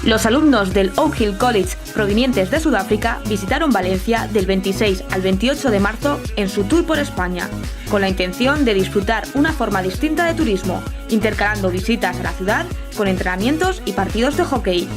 Los alumnos del Oak Hill College provenientes de Sudáfrica visitaron Valencia del 26 al 28 de marzo en su tour por España, con la intención de disfrutar una forma distinta de turismo, intercalando visitas a la ciudad con entrenamientos y partidos de hockey.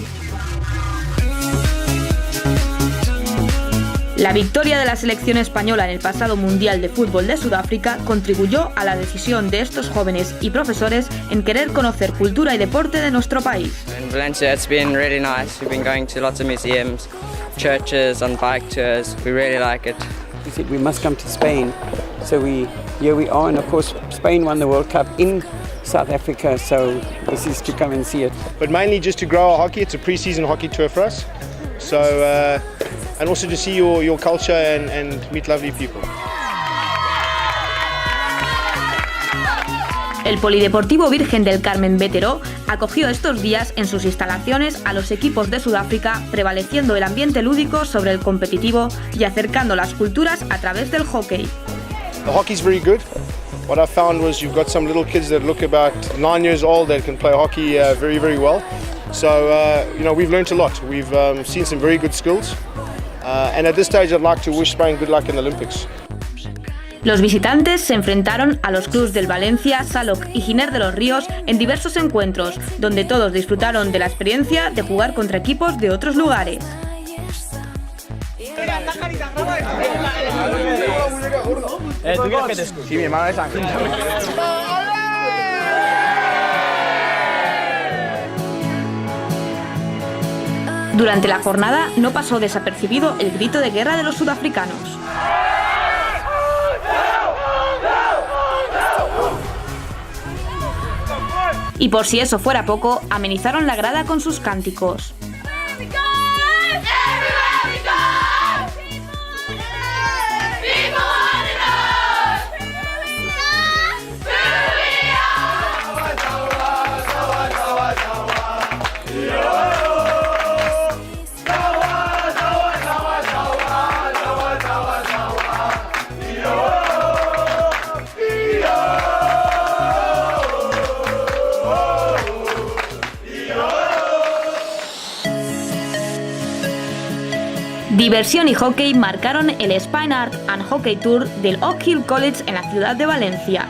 La victoria de la selección española en el pasado Mundial de Fútbol de Sudáfrica contribuyó a la decisión de estos jóvenes y profesores en querer conocer cultura y deporte de nuestro país. In Valencia it's been really nice. We've been going to lots of museums, churches, on bike tours. We really like it. We said we must come to Spain, so here we are, and of course Spain won the World Cup in South Africa, so this is to come and see it. But mainly just to grow our hockey. It's a pre-season hockey tour for us, so and also to see your culture and meet lovely people. El Polideportivo Virgen del Carmen Vétero acogió estos días en sus instalaciones a los equipos de Sudáfrica, prevaleciendo el ambiente lúdico sobre el competitivo y acercando las culturas a través del hockey. The hockey's very good. What I found was you've got some little kids that look about 9 years old that can play hockey very, very well. So, we've learned a lot. We've seen some very good skills. And at this stage I'd like to wish Spain good luck in the Olympics. Los visitantes se enfrentaron a los clubs del Valencia, Saloc y Giner de los Ríos en diversos encuentros, donde todos disfrutaron de la experiencia de jugar contra equipos de otros lugares. Durante la jornada no pasó desapercibido el grito de guerra de los sudafricanos. Y por si eso fuera poco, amenizaron la grada con sus cánticos. Diversión y hockey marcaron el Spain Art and Hockey Tour del Oak Hill College en la ciudad de Valencia.